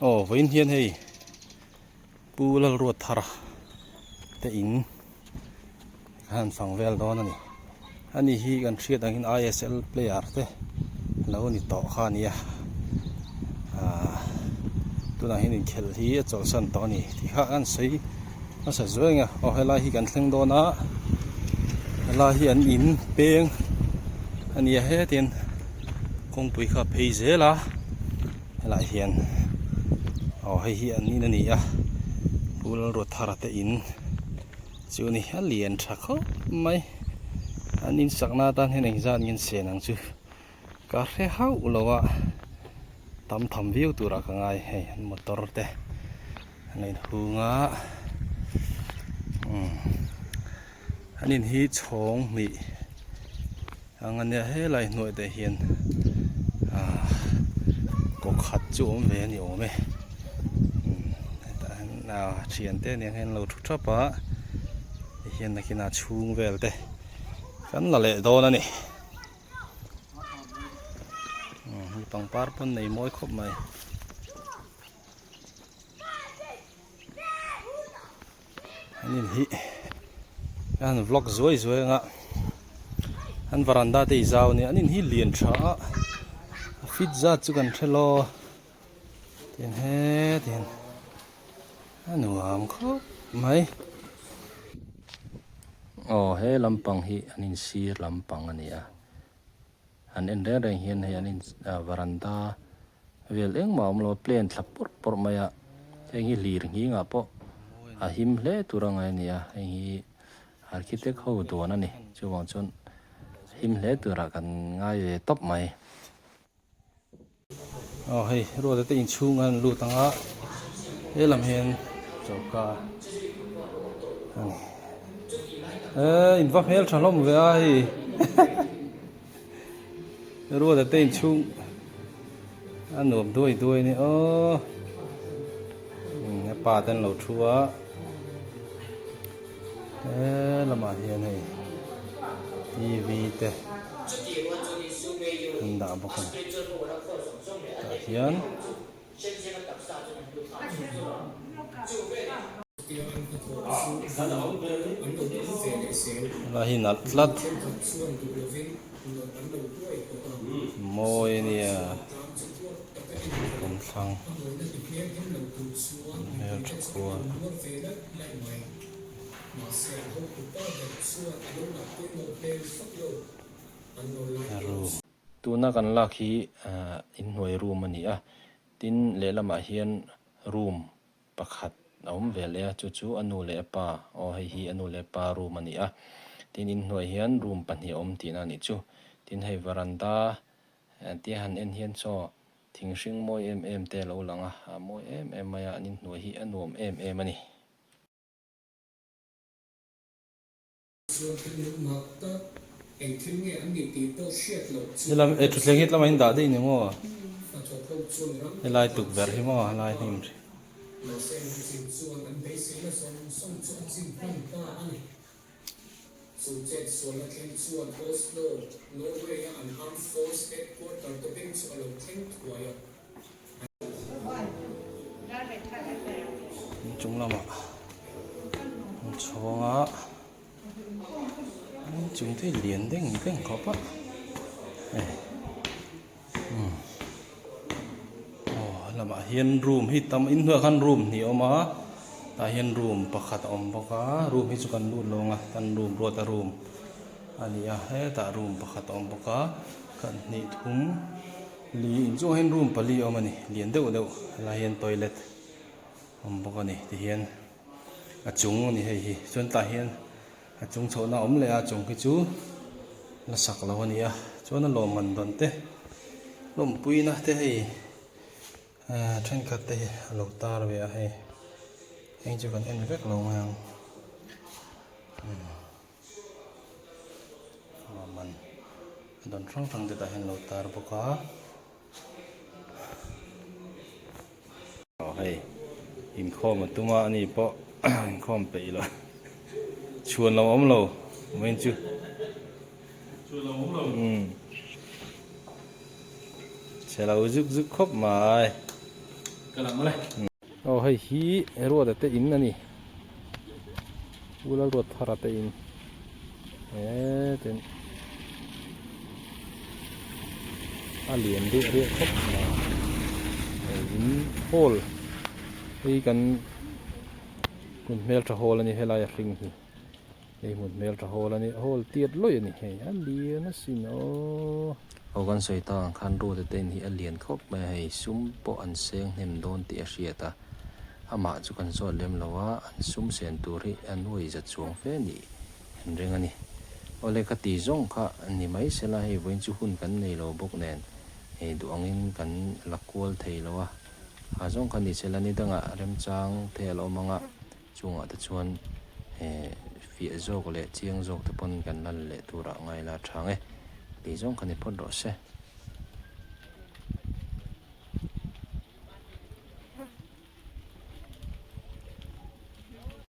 โอ้วินเฮียนให้ปูลรวดทาระแต่อินหันฟังเวลดอนนี่อันนี้ฮีกันเชียดังอิน ISL player เต้แล้วนี่ต่อข้านี่ตัวนั้นเห็นเขลฮีจอลสันตอนนี้ที่ข้ากันใส่น่าสะสวยไงเอาให้ลายฮีกันเล่งโดนนะลายฮีอันอินเปียงอันนี้ให้เตียนคงปุยข้าเพย์เซล่ะลายเฮียนเอาให้ฮีอันนี้นั่นนี่ปูลรถทาระเตอินจูนี่เลียนชักเขาไม่อันนี้สักนาตันให้ในจานยินเสียงจูการเท้าเราว่าทำวิวตัวรักง่ายให้มอเตอร์เตะในหัวอันนี้ฮีชงมีอันนี้ให้ไรหน่วยแต่เห็นก็ขัดจุ่มเวียนอยู่ไหมน่าเชียนเต้เนี่ยเห็นเราทุกชอบปะเห็นนักน่าชูงเวลเต้กันละเละโดนนี่มีปังปาร์ปนในมวยครบไหมอันนี้ฮีอันวล็อกสวยๆงะอันวารันดาที่เจ้าเนี่ยอันนี้ฮีเลียนช้าฟิตจัดจุกันเชลโลเตียนเฮเตียนอันหนูหามครบไหมโอ้เฮลำปังฮีอันนี้ซีลำปังอันนี้อันเอ็นเดอร์เฮียนให้อันนี้วารันดาเวลเอ็งมาอมโลเปลี่ยนทับปอร์มาเอ็งฮีลีร์ฮีงะปะหิมเล่ตัวรังไงเนี่ยเอ็งฮีอาร์คิเทคเขาตัวนั่นนี่จู่ว่าจนหิมเล่ตัวรักกันง่ายตบไหมอ๋อเฮ้ยรู้แต่อินชูงันรู้ตั้งลำเห็นจบกันอินฟักเฮลชาลอมเว้ยรู้แต่อินชูอันหนุ่มด้วยนี่ป่าเต้นเหล่าชัวละมาเฮียนให้ทีวีเตะด่าบอกกันเฮียนลาหินัดลัดโมยเนี่ยผมฟังเฮลชัวตัวนักกันลักฮีอินหน่วยรูมมันนี่ตินเลละมาเฮียนรูมประคัดเอาเวลเลยจู่อนุเลปาเอาให้ฮีอนุเลปารูมมันนี่ตินอินหน่วยเฮียนรูมปัญญาตีนั่นนี่จู่ตินให้วารันดาที่หันเอ็นเฮียนโซทิ้งชิงมวยเตะเราหลังมวยมายานินหน่วยฮีอนุมันนี่นี่เราทุกเรื่องที่เราไม่เห็นด่าได้เนี่ยมั้งนี่ลายตุกแบบที่มั้งลายนี่มั้งจุงละมั้งชงจุงที่เลียนเด้งเขาปะละมาเฮียนรูมฮิตตำอินเหือขันรูมนี่ออกมาตาเฮียนรูมประคัดอมปะการูมฮิสุกันดูดลงตันรูมรัวตารูมอันนี้ให้ตารูมประคัดอมปะกากันนี่ทุ่มลีอินจูเฮียนรูมปลีออกมานี่เลียนเดียวละเฮียนทอยเล็ตอมปะกานี่ที่เฮียนจุงนี่ให้จนตาเฮียนจุงโฉน่าอมเลยจุงกิจูละสักละวันนี้จนนั่นลมมันโดนเตะลมปุยนะเตะให้เทรนคัดเตะลูกตาเลยให้เองจะกันเอ็นเวกลงมามันโดนฟังเตะเห็นลูกตาบุกให้อินข้อมันตัวมานี่เพราะข้อมไปเลยชวนเราอมเราไม่จูชวนเราอมเราใช่เราจุกครบมา Kalam male. Oh hei hi ruột te in ani ulal ruột thara te in ten alien ri ri khop na in hol hi kan mun mel tra hol ani helai ring hi ei mun mel tra hol ani hol tiat loi ani hei alien na sino ogan soita khan ru te ten hi alien khop mai hei sum po an seng nem don ti a hriata ama chu kan zo lem lawa an sum sen tur hi an wei za chuang fe ni an reng ani ole ka ti zong kha ni mai sela hei voin chu hun kan nei lo bok nen hei du angin kan lakwal thei lawa a zong kan ni sela ni danga rem chang thel omanga chunga ta chuan fi zok le chiang zok te pon kan lal le tura ngai la thang e ti zong kan ni phot ro se